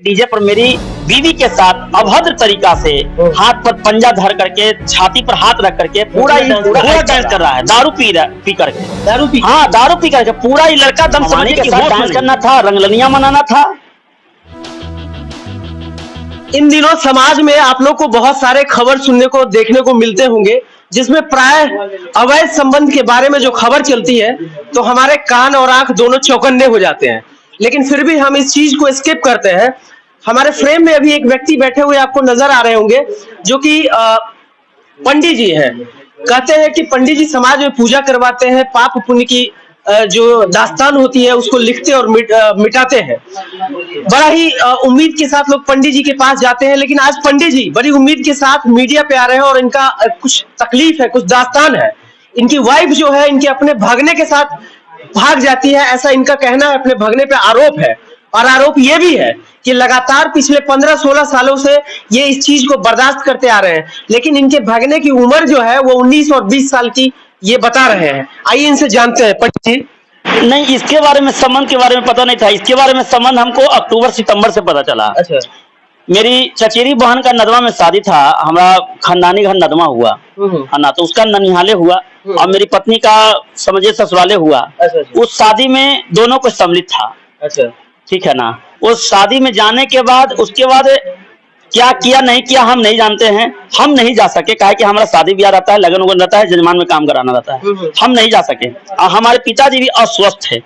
DJ पर मेरी बीवी के साथ अभद्र तरीका से हाथ पर पंजा धर करके छाती पर हाथ रख करके पूरा डांस कर रहा है। दारू पी करके दारू पी करके पूरा ही लड़का दम समाने के साथ डांस करना था, रंगलनिया मनाना था। इन दिनों समाज में आप लोग को बहुत सारे खबर सुनने को देखने को मिलते होंगे, जिसमें प्राय अवैध संबंध के बारे में जो खबर चलती है तो हमारे कान और आंख दोनों चौकन्ने हो जाते हैं। लेकिन फिर भी हम इस चीज को स्किप करते हैं। हमारे फ्रेम में अभी एक व्यक्ति बैठे हुए आपको नजर आ रहे होंगे जो कि पंडित जी हैं। कहते हैं कि पंडित जी समाज में पूजा करवाते हैं, पाप पुण्य की जो दास्तान होती है उसको लिखते और मिटाते हैं। बड़ा ही उम्मीद के साथ लोग पंडित जी के पास जाते हैं, लेकिन आज पंडित जी बड़ी उम्मीद के साथ मीडिया पे आ रहे हैं और इनका कुछ तकलीफ है, कुछ दास्तान है। इनकी वाइफ जो है इनके अपने भागने के साथ भाग जाती है, ऐसा इनका कहना है। अपने भागने पे आरोप है और आरोप ये भी है कि लगातार पिछले 15-16 सालों से ये इस चीज को बर्दाश्त करते आ रहे हैं, लेकिन इनके भागने की उम्र जो है वो 19 और 20 साल की ये बता रहे हैं। आइए इनसे जानते हैं। पंडित जी, नहीं, इसके बारे में संबंध के बारे में पता नहीं था। इसके बारे में संबंध हमको अक्टूबर सितंबर से पता चला। अच्छा। मेरी चचेरी बहन का नदवा में शादी था, हमारा खानदानी घर नदवा हुआ है ना, तो उसका ननिहाले हुआ और मेरी पत्नी का समझिए ससुराले हुआ। अच्छा। उस शादी में दोनों को सम्मिलित था। अच्छा, ठीक है ना। उस शादी में जाने के बाद उसके बाद क्या किया नहीं किया हम नहीं जानते हैं। हम नहीं जा सके, काहे कि हमारा शादी ब्याह रहता है, लगन उगन रहता है, जजमान में काम कराना रहता है, हम नहीं जा सके। और हमारे पिताजी भी अस्वस्थ थे।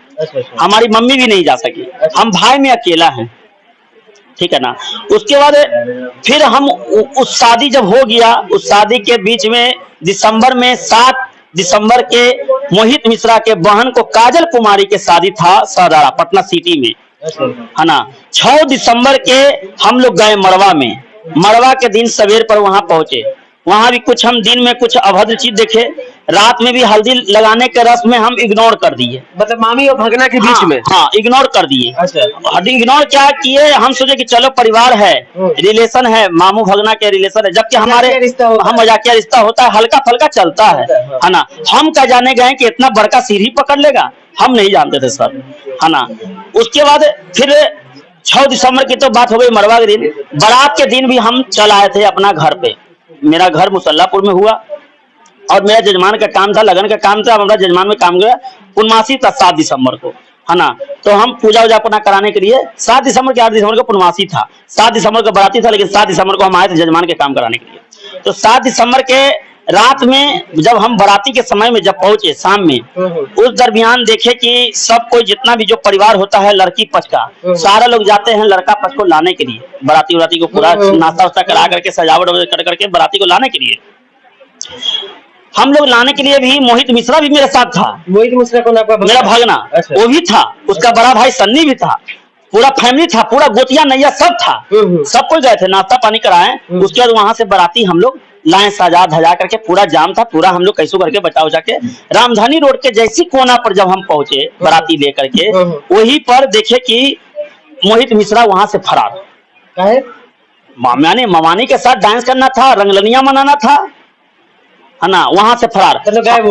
हमारी मम्मी भी नहीं जा सकी। हम भाई में अकेला हैं, ठीक है ना। उसके बाद फिर हम उस शादी जब हो गया, उस शादी के बीच में दिसंबर में 7 दिसंबर के मोहित मिश्रा के बहन को काजल कुमारी के शादी था सदारा पटना सिटी में, है ना। 6 दिसंबर के हम लोग गए मड़वा में। मड़वा के दिन सवेर पर वहां पहुंचे। वहां भी कुछ हम दिन में कुछ अभद्र चीज देखे। रात में भी हल्दी लगाने के रस्म में हम इग्नोर कर दिए, मतलब मामी और भगना के बीच में। हाँ, इग्नोर कर दिए। अच्छा। इग्नोर क्या किए, हम सोचे कि चलो परिवार है, रिलेशन है, मामू भगना के रिलेशन है, जबकि हमारे हम मजाकिया रिश्ता होता है, हल्का फल्का चलता है ना। हम क्या जाने गए कि इतना बड़का सीढ़ी पकड़ लेगा, हम नहीं जानते थे सर, है ना। उसके बाद फिर 6 दिसंबर की तो बात हो गई, मरवा के दिन। बारात के दिन भी हम चल आए थे अपना घर पे। मेरा घर मुसल्लापुर में हुआ और मेरा जजमान का काम था, लगन का काम था। हमारा जजमान में काम गया, पूर्णमासी था 7 दिसंबर को, है ना। तो हम पूजा वूजा अपना कराने के लिए 7 दिसंबर के 8 दिसंबर को पूर्णमासी था, 7 दिसंबर को बाराती था, लेकिन 7 दिसंबर को हम आए थे जजमान के काम कराने के लिए। तो 7 दिसंबर के रात में जब हम बाराती के समय में जब पहुंचे शाम में, उस दरमियान देखे कि सब कोई जितना भी जो परिवार होता है लड़की पक्ष का, सारे लोग जाते हैं लड़का पक्ष को लाने के लिए। बाराती को पूरा नाश्ता वास्ता करा करके सजावट कर करके बाराती को लाने के लिए हम लोग लाने के लिए भी मोहित मिश्रा भी मेरे साथ था। मोहित मिश्रा कौन आपका? मेरा भागना। अच्छा। वो भी था, उसका बड़ा भाई सन्नी भी था, पूरा फैमिली था, पूरा गोतिया नैया सब था। सब कोई गए थे, नाश्ता पानी कराए। उसके बाद वहां से बाराती हम लोग लाए सजा धजा करके, पूरा जाम था, पूरा हम लोग कैसो करके बचा उचा के रामधानी रोड के जैसी कोना पर जब हम पहुंचे बाराती लेकर के, वहीं पर देखे कि मोहित मिश्रा वहां से फरार। ममानी के साथ डांस करना था, रंगलनिया मनाना था, है ना, वहां से फरार, गायब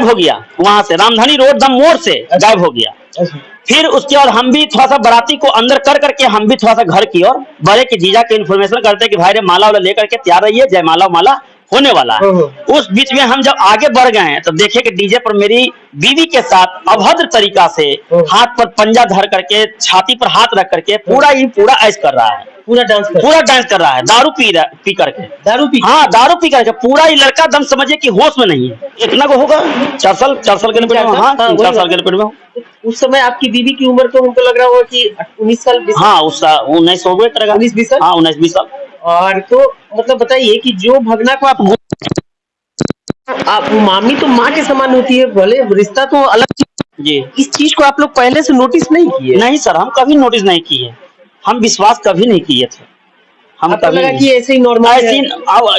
हो गया वहां से रामधानी रोड दम मोड़ से गायब हो गया। फिर उसके बाद हम भी थोड़ा सा बाराती को अंदर कर करके हम भी थोड़ा सा घर की ओर बड़े की जीजा के इन्फॉर्मेशन करते कि भाई रे माला वाला लेकर के तैयार रहिए, जयमाला माला होने वाला है। उस बीच में हम जब आगे बढ़ गए हैं तो देखे कि डीजे पर मेरी बीवी के साथ अभद्र तरीका से हाथ पर पंजा धर करके छाती पर हाथ रख करके पूरा ऐश कर रहा है, पूरा डांस कर रहा है, दारू पी करके दारू पी करके पूरा ही लड़का दम समझिए कि होश में नहीं है। इतना को होगा 4 साल के लिमिट में। हाँ, 4 साल के लिमिट में। उस समय आपकी बीवी की उम्र तो हमको लग रहा होगा कि 19 साल। हाँ, उस 19 हो गए करेगा, 19-20 साल। हाँ, 19-20 साल। और तो मतलब बताइए कि जो भगना को आप मामी तो माँ के समान होती है, भले रिश्ता तो अलग जी। इस चीज को आप लोग पहले से नोटिस नहीं किए? नहीं सर, हम कभी नोटिस नहीं किए, हम विश्वास कभी नहीं किए थे। हम कभी लगा कि ऐसे ही नॉर्मल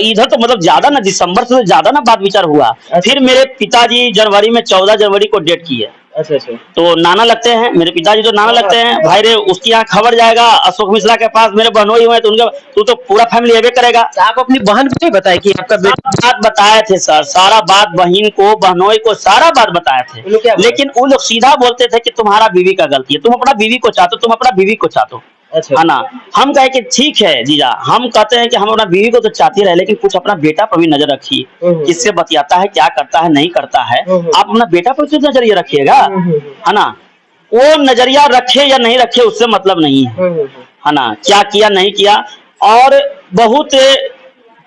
इधर तो मतलब ज्यादा ना, दिसंबर से ज्यादा ना बात विचार हुआ। फिर मेरे पिताजी जनवरी में 14 जनवरी को डेट किए। अच्छा। तो नाना लगते हैं मेरे पिताजी, तो नाना लगते हैं। भाई रे उसकी यहाँ खबर जाएगा अशोक मिश्रा के पास, मेरे बहनोई हुए तो उनका तू तो पूरा फैमिली एवे करेगा। आप अपनी बहन को नहीं बताए कि आपका बात बताए थे सर, सारा बात बहन को बहनोई को सारा बात बताए थे, लेकिन वो लोग सीधा बोलते थे कि तुम्हारा बीवी का गलती है, तुम अपना बीवी को चाहते हो, तुम अपना बीवी को चाहते हो। अच्छा। है ना। हम कहे कि ठीक है जीजा, हम कहते हैं कि हम अपना बीवी को तो चाहती रहे, लेकिन कुछ अपना बेटा पर भी नजर रखिए, किससे बतियाता है, क्या करता है, नहीं करता है। आप अपना बेटा पर क्यों नजरिया रखिएगा, है ना। वो नजरिया रखे या नहीं रखे उससे मतलब नहीं है ना। क्या किया नहीं किया, और बहुत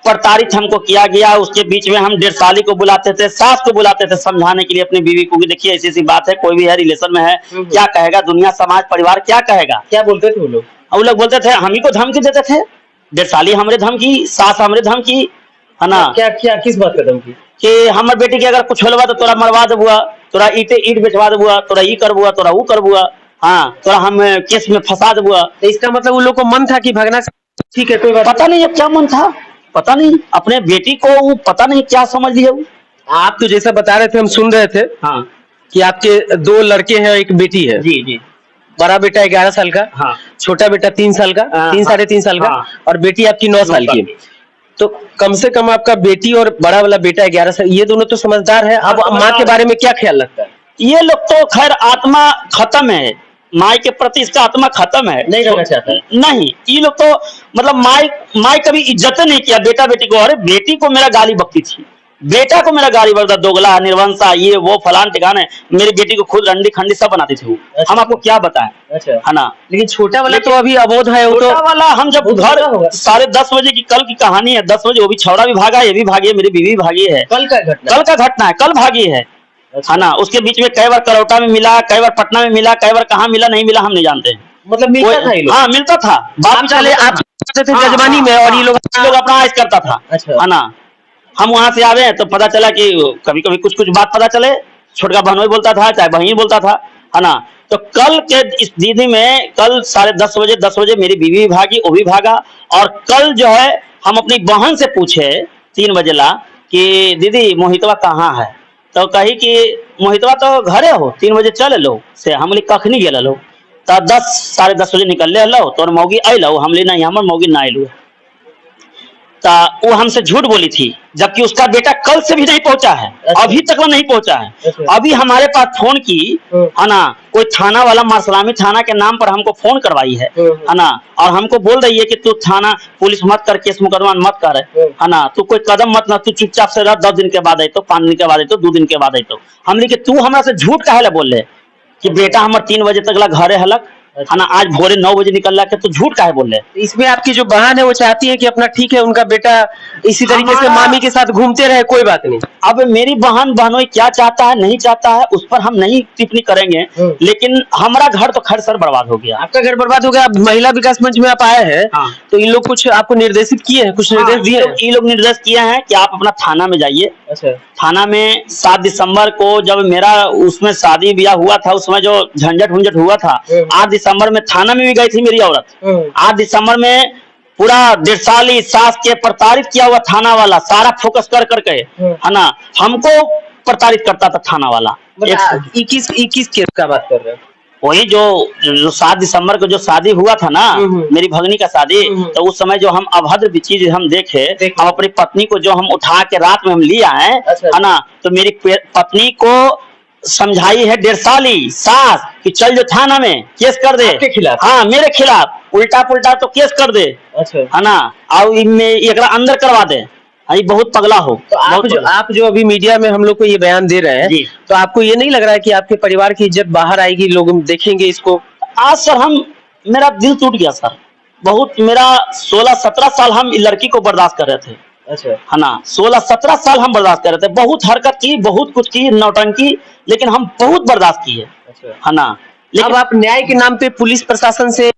प्रताड़ित हमको किया गया। उसके बीच में हम 1.5 साली को बुलाते थे, सास को बुलाते थे समझाने के लिए अपनी बीवी को, कि देखिए ऐसी ऐसी बात है, कोई भी है रिलेशन में है, क्या कहेगा दुनिया समाज परिवार क्या कहेगा। क्या बोलते थे वो लोग? वो लोग बोलते थे, हम ही को धमकी देते थे, 1.5 साली हमरे धमकी, सास हमरे धमकी, है ना। क्या क्या किस बात का धमकी? कि हमर बेटी के अगर कुछ होलबा तो तोरा मरवा देबुआ, तोरा ईट बेचवा देबुआ, तोरा ई करबुआ, तोरा वो करबुआ, हाँ तोरा हम केस में फंसा देबुआ। तो इसका मतलब उन लोग को मन था कि भगना ठीक है कोई बात पता नहीं अब क्या मन था, पता नहीं अपने बेटी को वो पता नहीं क्या समझ लिया वो। आप तो जैसा बता रहे थे हम सुन रहे थे हाँ कि आपके 2 लड़के हैं, एक बेटी है। जी जी। बड़ा बेटा 11 साल का, हाँ छोटा बेटा 3 साल का, हाँ, 3 साढ़े 3 साल का, हाँ। और बेटी आपकी 9 साल की। तो कम से कम आपका बेटी और बड़ा वाला बेटा 11 साल, ये दोनों तो समझदार है। अब माँ के बारे में क्या ख्याल लगता है? ये लोग तो खैर आत्मा खत्म है, माई के प्रति इसका आत्मा खत्म है, नहीं रहना चाहता है। नहीं। ये लोग तो मतलब माई कभी इज्जत नहीं किया बेटा बेटी को। अरे बेटी को मेरा गाली बकती थी, बेटा को मेरा गाली बकता, दोगला निर्वंशा ये वो फलान ठिकाने, मेरी बेटी को खुद रंडी खंडी सब बनाती थी वो। अच्छा। हम आपको क्या बताएं, अच्छा है ना। लेकिन छोटा वाला तो अभी अबोध है, वो तो छोटा वाला हम जब घर 10:30 बजे की कल की कहानी है, 10 बजे वो भी छौड़ा भी भागा, ये भी भागी है, मेरी बीवी भी भागी है। कल का घटना? कल का घटना है, कल भागी है। अच्छा। है ना। उसके बीच में कई बार करौटा में मिला, कई बार पटना में मिला, कई बार कहाँ मिला नहीं मिला हम नहीं जानते हैं। मतलब मिलता था ये लोग? हाँ मिलता था, बात चले आप थे जजमानी में, और ये लोग अपना आइस करता था, अच्छा। है ना। हम वहां से आवे तो पता चला कि कभी कभी कुछ कुछ बात पता चले, छोटका बहनोई बोलता था चाहे बहन बोलता था, है ना। तो कल के इस दीदी में कल 10:30 बजे मेरी बीवी भी भागी, वो भी भागा। और कल जो है हम अपनी बहन से पूछे 3 बजे ला कि दीदी मोहितवा कहाँ है, तो कही कि मोहितवा तो घरे हो, 3 बजे चल लो से। हम कखनी गेल लो, तो 10 साढ़े 10 बजे निकल लो, तो मौगी अलो, हम नहीं हमर मौगी ना अलो। तो वो हमसे झूठ बोली थी, जबकि उसका बेटा कल से भी नहीं पहुंचा है। अच्छा। अभी तक वो नहीं पहुंचा है। अच्छा। अभी हमारे पास फोन की, है ना, कोई थाना वाला मारसलामी थाना के नाम पर हमको फोन करवाई है ना। और हमको बोल रही है कि तू थाना पुलिस मत कर, केस मुकदमा मत कर, है ना, तू कोई कदम मत ना, तू चुपचाप से रह, 10 दिन के बाद आई तो, 5 दिन के बाद आई तो, 2 दिन के बाद आई तो। हमने कि तू हमरा से झूठ काहे बोल रहे कि बेटा हमारे 3 बजे तक ला घरे हलक, है ना, आज भोरे 9 बजे निकल रहा, तो झूठ काहे बोल रहे। इसमें आपकी जो बहन है वो चाहती है कि अपना ठीक है उनका बेटा इसी तरीके से मामी के साथ घूमते रहे, कोई बात नहीं। अब मेरी बहन बहनोई क्या चाहता है नहीं चाहता है उस पर हम नहीं टिप्पणी करेंगे, लेकिन हमारा घर तो खैर सर बर्बाद हो गया। आपका घर बर्बाद हो गया। अब महिला विकास मंच में आप आए हैं, हाँ। तो इन लोग कुछ आपको निर्देशित किए हैं, कुछ निर्देश दिए हैं? ये लोग निर्देश किए हैं कि आप अपना थाना में जाइए। अच्छा। थाना में 7 दिसंबर को जब मेरा उसमें शादी ब्याह हुआ था, उसमें जो झंझट झंझट हुआ था, 8 दिसंबर में थाना में भी गई थी मेरी औरत। 8 दिसंबर में पूरा 1.5 साली सास के प्रताड़ित किया हुआ थाना वाला, सारा फोकस कर करके, है ना, हमको प्रताड़ित करता था थाना वाला। 21 केस का बात कर रहे हैं? वही जो 7 दिसंबर को जो शादी हुआ था ना, मेरी भगनी का शादी, तो उस समय जो हम अभद्र चीज हम देखे, हम अपनी पत्नी को जो हम उठा के रात में हम ले आए, है ना, तो मेरी पत्नी को समझाई है 1.5 साली सास कि चल जो थाना में केस कर दे। आपके खिलाफ? हाँ मेरे खिलाफ उल्टा पुल्टा तो केस कर दे, अच्छा, है ना, और इनमें एकरा अंदर करवा दे, ये बहुत पगला हो। तो आप जो अभी मीडिया में हम लोग को ये बयान दे रहे हैं, तो आपको ये नहीं लग रहा है कि आपके परिवार की इज्जत बाहर आएगी, लोग देखेंगे इसको? आज सर मेरा दिल टूट गया सर, बहुत। मेरा 16-17 साल हम लड़की को बर्दाश्त कर रहे थे। अच्छा। है ना, 16-17 साल हम बर्दाश्त कर रहे थे, बहुत हरकत की, बहुत कुछ की, नौटंकी, लेकिन हम बहुत बर्दाश्त किए, है ना। लेकिन अब आप न्याय के नाम पे पुलिस प्रशासन से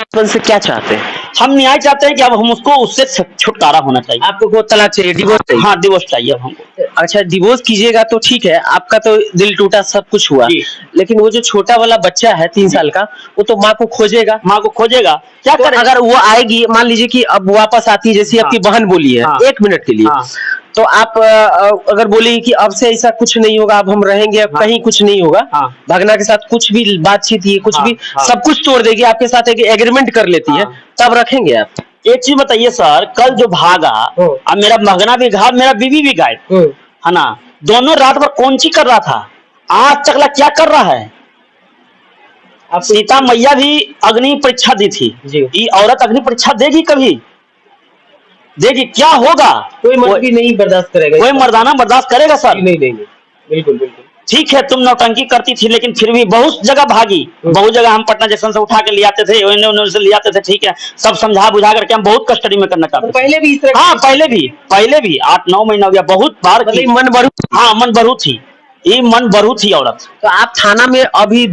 क्या चाहते हैं? हम न्याय चाहते हैं कि अब हम उससे छुटकारा होना चाहिए। आपको वो तलाक चाहिए, डिवोर्स चाहिए? हाँ डिवोर्स चाहिए अब हमको। अच्छा, डिवोर्स कीजिएगा तो ठीक है, आपका तो दिल टूटा, सब कुछ हुआ, लेकिन वो जो छोटा वाला बच्चा है 3 साल का, वो तो माँ को खोजेगा। क्या करें? अगर वो आएगी, मान लीजिए कि अब वापस आती है, जैसी आपकी बहन बोली है 1 मिनट के लिए, तो आप अगर बोलेगी कि अब से ऐसा कुछ नहीं होगा, अब हम रहेंगे, अब कहीं कुछ नहीं होगा, भगना के साथ कुछ भी बातचीत ये कुछ भी सब कुछ तोड़ देगी, आपके साथ एक एग्रीमेंट कर लेती है, तब रखेंगे आप? एक चीज बताइए सर, कल जो भागा, अब मेरा भगना भी घायल, मेरा बीवी भी गायब, है ना, दोनों रात भर कौन सी कर रहा था, आज तक ला क्या कर रहा है? सीता मैया भी अग्नि परीक्षा दी थी जी। ये औरत अग्नि परीक्षा देगी कभी? देगी? क्या होगा? कोई मर्द भी नहीं बर्दाश्त करेगा, कोई मर्दाना बर्दाश्त करेगा सर? नहीं नहीं नहीं, बिल्कुल बिल्कुल। ठीक है तुम नौटंकी करती थी लेकिन फिर भी बहुत जगह भागी, बहुत जगह हम पटना जंक्शन से उठा के ले आते थे, उन्हें से ले आते थे, ठीक है, सब समझा बुझा करके हम बहुत कस्टडी में करना चाहते थे। पहले भी इस तरह, हाँ पहले भी 8-9 महीना हो गया, बहुत बार की। मन बढ़ू, हाँ मन बढ़ू थी, ये मन बढ़ू थी औरत। तो आप थाना में अभी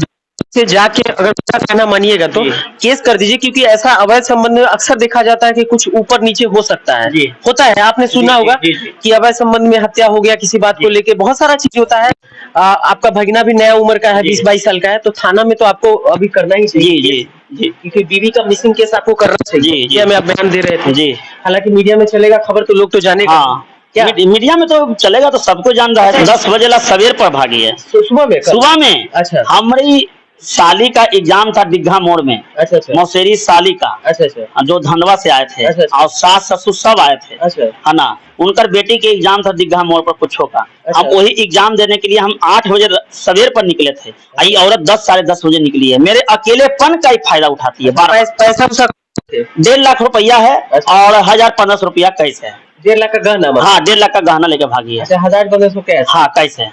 से जाके अगर मेरा कहना मानिएगा तो केस कर दीजिए, क्योंकि ऐसा अवैध संबंध में अक्सर देखा जाता है कि कुछ ऊपर नीचे हो सकता है, होता है, आपने सुना होगा कि अवैध संबंध में हत्या हो गया किसी बात को लेके, बहुत सारा चीज होता है। आपका भगना भी नया उम्र का है, 20-22 साल का है, तो थाना में तो आपको अभी करना ही चाहिए क्योंकि बीवी का मिसिंग केस आपको करना चाहिए। जी हमें आप बयान दे रहे थे जी, हालांकि मीडिया में चलेगा खबर तो लोग तो जानेगा। हाँ क्या मीडिया में तो चलेगा, तो सबको जान रहा है। 10 बजे ला सवेर पर भागी है, सुबह में। अच्छा, हमारी साली का एग्जाम था दिग्घा मोड़ में। अच्छा अच्छा, मौसेरी साली का। अच्छा अच्छा, जो धंधवा से आए थे। अच्छा अच्छा, और सास ससुर सब आए थे। अच्छा, है ना, उनकर बेटी के एग्जाम था दिग्घा मोड़ पर कुछ का। अच्छा, हम वही एग्जाम देने के लिए हम 8 बजे सवेर पर निकले थे। आई औरत 10-10:30 बजे निकली है, मेरे अकेलेपन का ही फायदा उठाती है। पैसा 1.5 लाख रुपया है। अच्छा, और 1000-1500 रुपया कैश है। 1.5 लाख का गहना? हाँ 1.5 लाख का गहना लेके भागी है। अच्छा, 1000-1500 कैश? हाँ कैश है।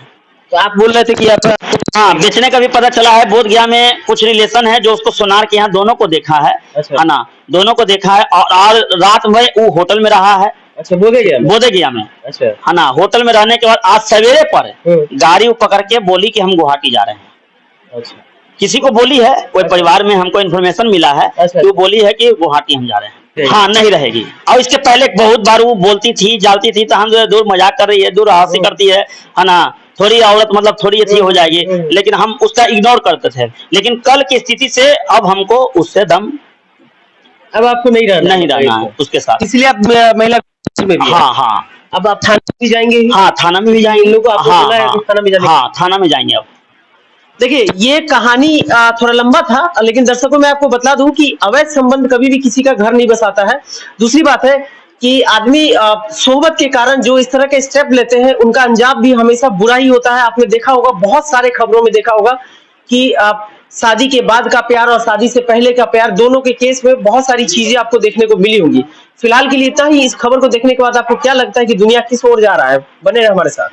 तो आप बोल रहे थे कि आप, हाँ बेचने का भी पता चला है। बोध गया में कुछ रिलेशन है जो उसको सोनार के यहाँ दोनों को देखा है। अच्छा, है ना, दोनों को देखा है। और रात में वो होटल में रहा है। अच्छा, बोधे गया में। अच्छा, है ना, होटल में रहने के बाद आज सवेरे पर गाड़ी पकड़ के बोली कि हम गुवाहाटी जा रहे हैं। अच्छा, किसी को बोली है, कोई परिवार में हमको इन्फॉर्मेशन मिला है। अच्छा, तो बोली है कि गुवाहाटी हम जा रहे हैं। हाँ नहीं रहेगी। और इसके पहले बहुत बार वो बोलती थी, जालती थी, तो हम जो दूर मजाक कर रही है, दूर हंसी करती है ना, थोड़ी औरत मतलब थोड़ी अच्छी हो जाएगी, लेकिन हम उसका इग्नोर करते थे। लेकिन कल की स्थिति से अब हमको उससे दम, अब आपको नहीं रहना है उसके साथ, इसलिए आप महिला में भी। हाँ हाँ, अब आप थाना भी जाएंगे? हाँ थाना में भी जाएंगे। लोग आपको बोला है कि थाना में जाने? हाँ थाना में जाएंगे। अब देखिए ये कहानी थोड़ा लंबा था, लेकिन दर्शकों मैं आपको बता दूं कि अवैध संबंध कभी भी किसी का घर नहीं बसाता है। दूसरी बात है कि आदमी सोहबत के कारण जो इस तरह के स्टेप लेते हैं उनका अंजाम भी हमेशा बुरा ही होता है। आपने देखा होगा, बहुत सारे खबरों में देखा होगा कि शादी के बाद का प्यार और शादी से पहले का प्यार, दोनों के केस में बहुत सारी चीजें आपको देखने को मिली होंगी। फिलहाल के लिए इतना ही। इस खबर को देखने के बाद आपको क्या लगता है कि दुनिया किस ओर जा रहा है? बने रहे हमारे साथ।